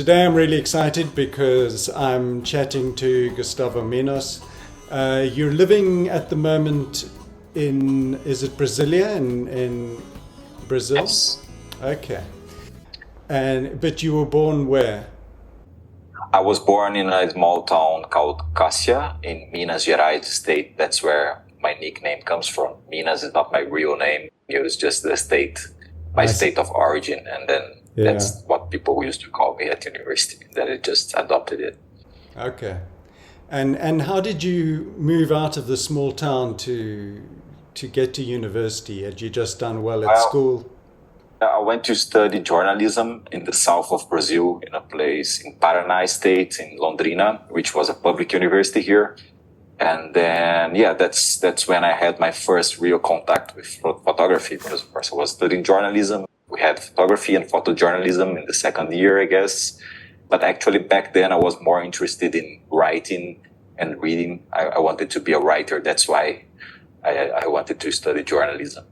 Today I'm really excited because I'm chatting to Gustavo Minas. You're living at the moment is it Brasilia in Brazil? Yes. Okay. But you were born where? I was born in a small town called Cássia in Minas Gerais state. That's where my nickname comes from. Minas is not my real name. It was just the state, my state of origin. And then that's what people used to call me at university. And then I just adopted it. Okay. And how did you move out of the small town to get to university? Had you just done well at school? I went to study journalism in the south of Brazil, in a place in Paraná state, in Londrina, which was a public university here. And then, that's when I had my first real contact with photography, because of course I was studying journalism. We had photography and photojournalism in the second year, I guess. But actually back then I was more interested in writing and reading. I wanted to be a writer. That's why I wanted to study journalism.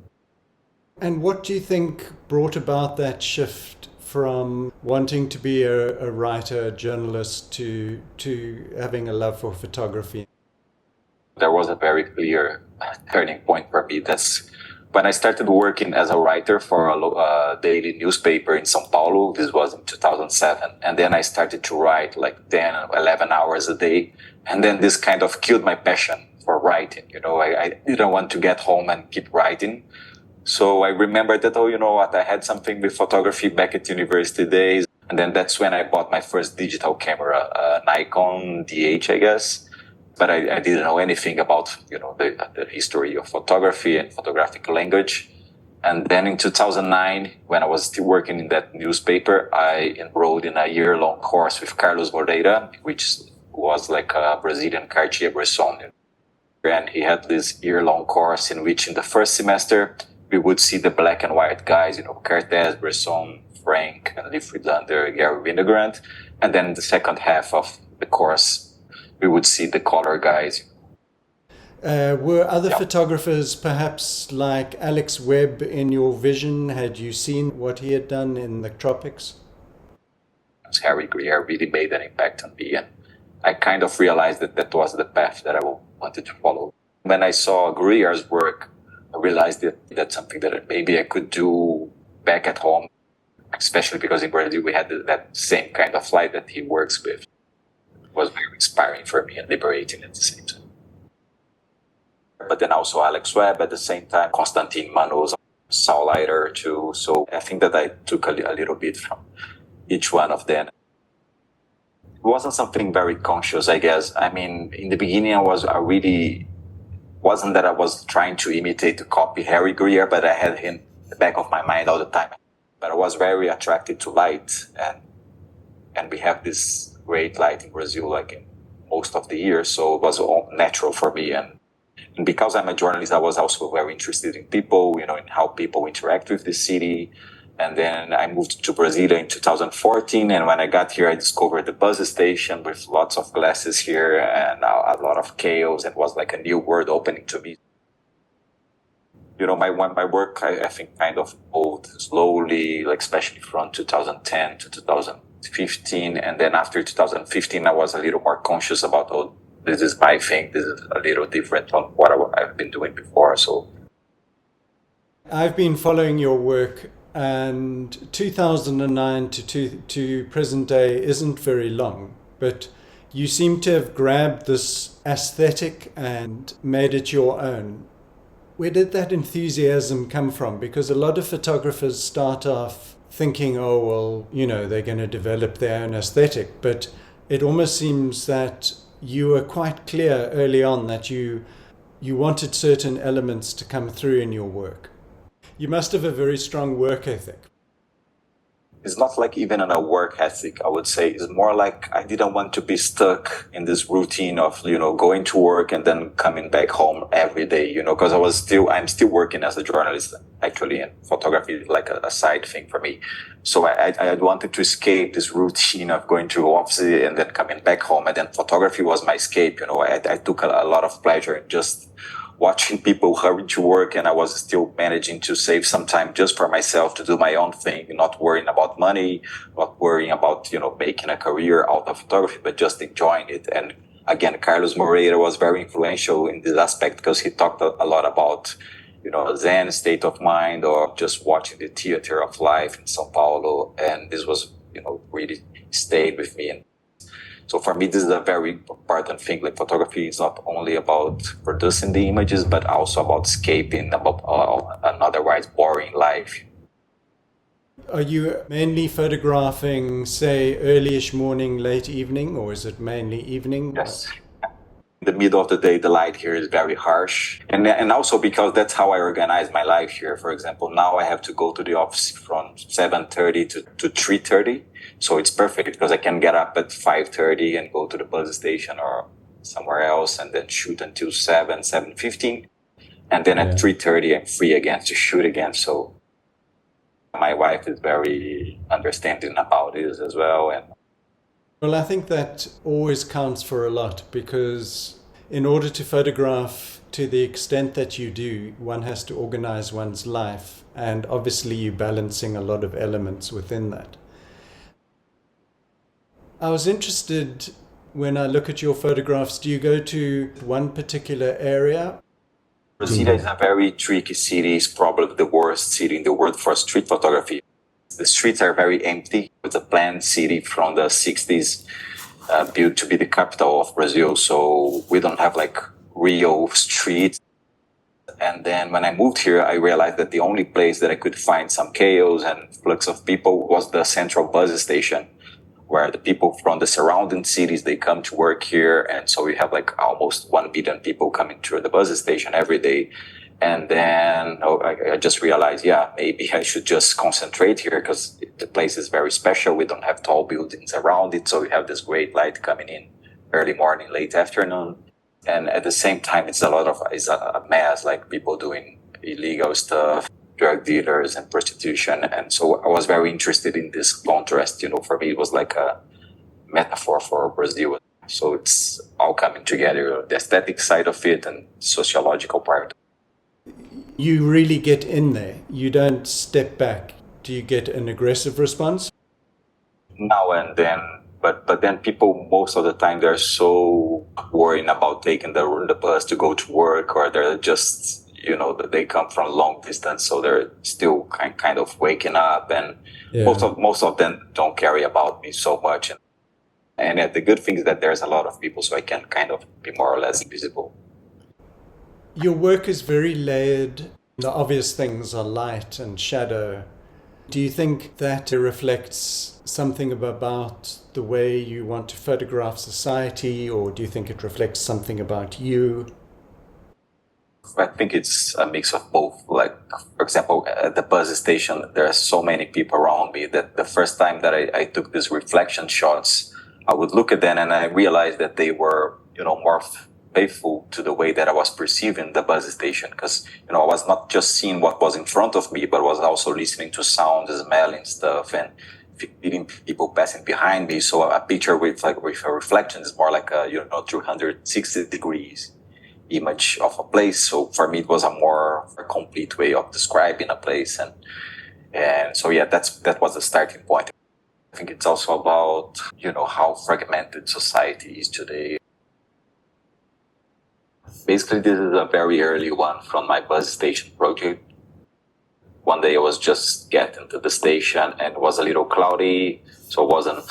And what do you think brought about that shift from wanting to be a writer, a journalist, to having a love for photography? There was a very clear turning point for me. That's when I started working as a writer for a daily newspaper in São Paulo. This was in 2007. And then I started to write like 10, 11 hours a day. And then this kind of killed my passion for writing. I didn't want to get home and keep writing. So I remembered that, I had something with photography back at university days. And then that's when I bought my first digital camera, Nikon DH, I guess. But I didn't know anything about, the history of photography and photographic language. And then in 2009, when I was still working in that newspaper, I enrolled in a year-long course with Carlos Moreira, which was like a Brazilian Cartier-Bresson. And he had this year-long course in which in the first semester, we would see the black and white guys, Cartes, Bresson, Frank, and Lee Friedlander, Gary Winogrand. And then in the second half of the course, we would see the color guys. Were other photographers perhaps like Alex Webb in your vision? Had you seen what he had done in the tropics? Harry Greer really made an impact on me. And I kind of realized that was the path that I wanted to follow. When I saw Greer's work, I realized that that's something that maybe I could do back at home, especially because in Brazil we had that same kind of light that he works with. It was very inspiring for me and liberating at the same time. But then also Alex Webb at the same time, Constantine Manos, Saul Leiter too. So I think that I took a little bit from each one of them. It wasn't something very conscious, I guess. I mean, in the beginning wasn't that I was trying to imitate, to copy Harry Greer, but I had him in the back of my mind all the time. But I was very attracted to light, and we have this great light in Brazil, like in most of the year, so it was all natural for me. And because I'm a journalist, I was also very interested in people, in how people interact with the city. And then I moved to Brasilia in 2014. And when I got here, I discovered the bus station with lots of glasses here and a lot of chaos. It was like a new world opening to me. My work, I think, kind of evolved slowly, like especially from 2010 to 2015. And then after 2015, I was a little more conscious about, this is my thing. This is a little different from what I've been doing before. So I've been following your work. And 2009 to present day isn't very long, but you seem to have grabbed this aesthetic and made it your own. Where did that enthusiasm come from? Because a lot of photographers start off thinking, they're going to develop their own aesthetic, but it almost seems that you were quite clear early on that you wanted certain elements to come through in your work. You must have a very strong work ethic. It's not like even on a work ethic, I would say. It's more like I didn't want to be stuck in this routine of, going to work and then coming back home every day, because I'm still working as a journalist, actually, and photography is like a side thing for me. So I wanted to escape this routine of going to office and then coming back home. And then photography was my escape. I took a lot of pleasure in just watching people hurry to work, and I was still managing to save some time just for myself to do my own thing, not worrying about money, not worrying about, making a career out of photography, but just enjoying it. And again, Carlos Moreira was very influential in this aspect because he talked a lot about, a Zen state of mind, or just watching the theater of life in Sao Paulo. And this was, really stayed with me. And so for me, this is a very important thing. Like, photography is not only about producing the images, but also about escaping about an otherwise boring life. Are you mainly photographing, say, early-ish morning, late evening, or is it mainly evening? Yes. In the middle of the day, the light here is very harsh. And also because that's how I organize my life here. For example, now I have to go to the office from 7:30 to 3:30. So it's perfect because I can get up at 5:30 and go to the bus station or somewhere else and then shoot until 7:15. And then at 3:30, I'm free again to shoot again. So my wife is very understanding about this as well. Well, I think that always counts for a lot, because in order to photograph to the extent that you do, one has to organize one's life, and obviously you're balancing a lot of elements within that. I was interested, when I look at your photographs, do you go to one particular area? Brasilia is a very tricky city. It's probably the worst city in the world for street photography. The streets are very empty. It's a planned city from the 60s, built to be the capital of Brazil. So we don't have real streets. And then when I moved here, I realized that the only place that I could find some chaos and flux of people was the central bus station, where the people from the surrounding cities, they come to work here. And so we have almost 1 billion people coming through the bus station every day. And then I just realized, maybe I should just concentrate here because the place is very special. We don't have tall buildings around it. So we have this great light coming in early morning, late afternoon. And at the same time, it's a mess, like people doing illegal stuff, drug dealers and prostitution. And so I was very interested in this contrast. For me, it was like a metaphor for Brazil. So it's all coming together, the aesthetic side of it and sociological part. You really get in there. You don't step back. Do you get an aggressive response? Now and then. But then people, most of the time, they're so worried about taking the bus to go to work, or they're just, they come from long distance, so they're still kind of waking up. And most of them don't care about me so much. And the good thing is that there's a lot of people, so I can kind of be more or less invisible. Your work is very layered. The obvious things are light and shadow. Do you think that reflects something about the way you want to photograph society, or do you think it reflects something about you? I think it's a mix of both. Like, for example, at the bus station, there are so many people around me that the first time that I took these reflection shots, I would look at them and I realized that they were, more faithful to the way that I was perceiving the bus station. Because, I was not just seeing what was in front of me, but was also listening to sounds, smelling stuff, and feeling people passing behind me. So a picture with a reflection is more like a, 360 degrees image of a place. So for me, it was a more complete way of describing a place. And so, that was the starting point. I think it's also about, how fragmented society is today. Basically, this is a very early one from my bus station project. One day I was just getting to the station and it was a little cloudy, so I wasn't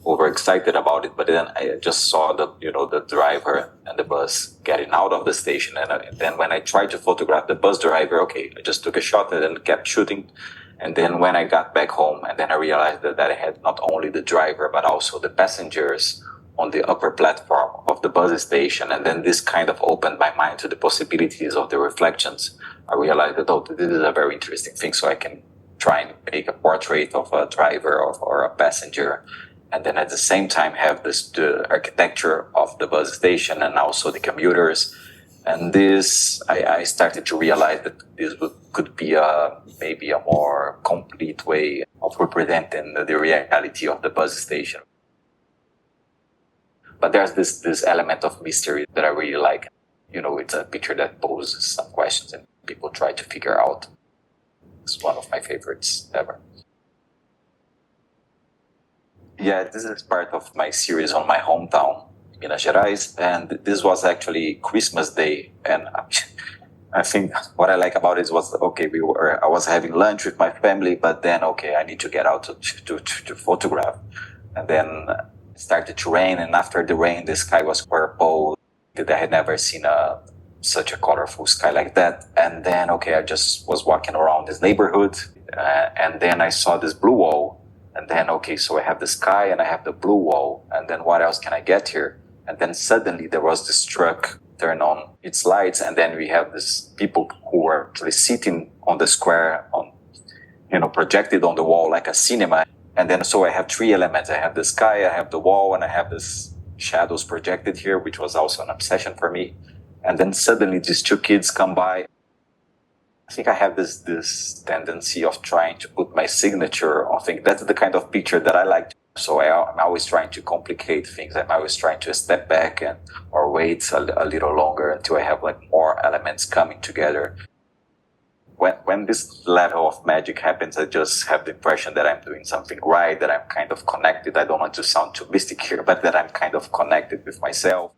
overexcited about it. But then I just saw the driver and the bus getting out of the station. And then when I tried to photograph the bus driver, I just took a shot and then kept shooting. And then when I got back home, and then I realized that I had not only the driver, but also the passengers on the upper platform of the bus station. And then this kind of opened my mind to the possibilities of the reflections. I realized that, this is a very interesting thing. So I can try and make a portrait of a driver or a passenger. And then at the same time have the architecture of the bus station and also the commuters. And this, I started to realize that this could be maybe a more complete way of representing the reality of the bus station. But there's this element of mystery that I really like. it's a picture that poses some questions and people try to figure out. It's one of my favorites ever. Yeah, this is part of my series on my hometown, Minas Gerais, and this was actually Christmas Day. And I think what I like about it was, I was having lunch with my family, but then, I need to get out to photograph. And then it started to rain, and after the rain, the sky was purple. I had never seen such a colorful sky like that. And then, I just was walking around this neighborhood, and then I saw this blue wall. And then, so I have the sky and I have the blue wall. And then what else can I get here? And then suddenly there was this truck turn on its lights. And then we have these people who were actually sitting on the square, projected on the wall like a cinema. And then, so I have three elements. I have the sky, I have the wall, and I have this shadows projected here, which was also an obsession for me. And then suddenly these two kids come by. I think I have this tendency of trying to put my signature on things. That's the kind of picture that I like. So I'm always trying to complicate things. I'm always trying to step back or wait a little longer until I have more elements coming together. When this level of magic happens, I just have the impression that I'm doing something right, that I'm kind of connected. I don't want to sound too mystic here, but that I'm kind of connected with myself.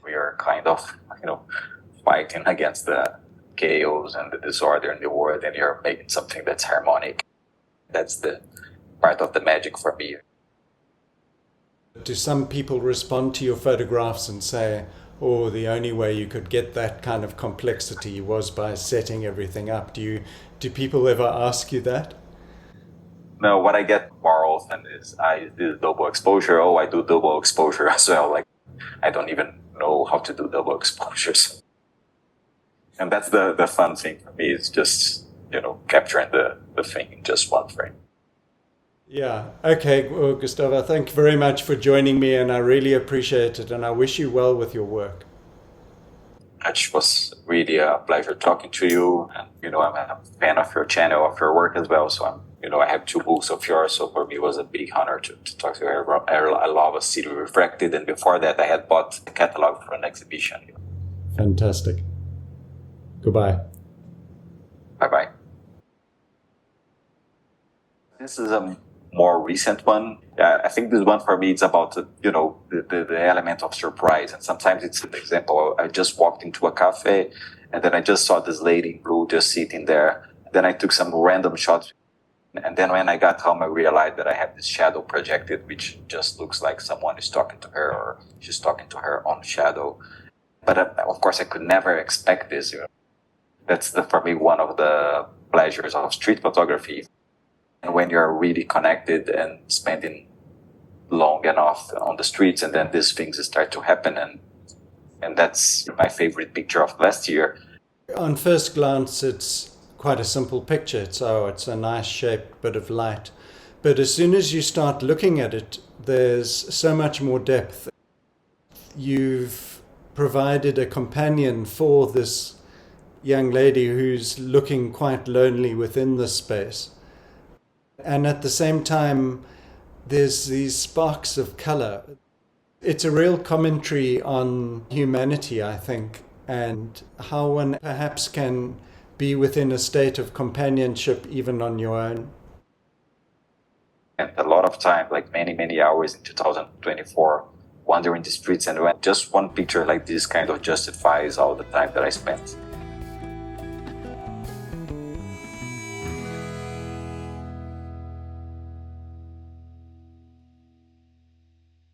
We are kind of, fighting against the chaos and the disorder in the world, and you're making something that's harmonic. That's the part of the magic for me. Do some people respond to your photographs and say, oh, the only way you could get that kind of complexity was by setting everything up? Do people ever ask you that? No, what I get more often is I do double exposure. Oh, I do double exposure as well. I don't even know how to do double exposures. And that's the fun thing for me, is just, capturing the thing in just one frame. Yeah. Okay. Well, Gustavo, thank you very much for joining me, and I really appreciate it, and I wish you well with your work. It was really a pleasure talking to you. And, I'm a fan of your channel, of your work as well. So I have 2 books of yours. So for me, it was a big honor to talk to you. I love A City Refracted. And before that, I had bought the catalog for an exhibition. Fantastic. Goodbye. Bye-bye. This is a more recent one. I think this one for me, it's about, the element of surprise. And sometimes it's an example. I just walked into a cafe and then I just saw this lady in blue just sitting there. Then I took some random shots. And then when I got home, I realized that I have this shadow projected, which just looks like someone is talking to her, or she's talking to her own shadow. But of course, I could never expect this. That's for me one of the pleasures of street photography. And when you're really connected and spending long enough on the streets, and then these things start to happen, and that's my favorite picture of last year. On first glance, it's quite a simple picture. It's a nice shaped bit of light. But as soon as you start looking at it, there's so much more depth. You've provided a companion for this young lady who's looking quite lonely within this space. And at the same time, there's these sparks of color. It's a real commentary on humanity, I think, and how one perhaps can be within a state of companionship even on your own. And a lot of time, many, many hours in 2024, wandering the streets, and when just one picture like this kind of justifies all the time that I spent.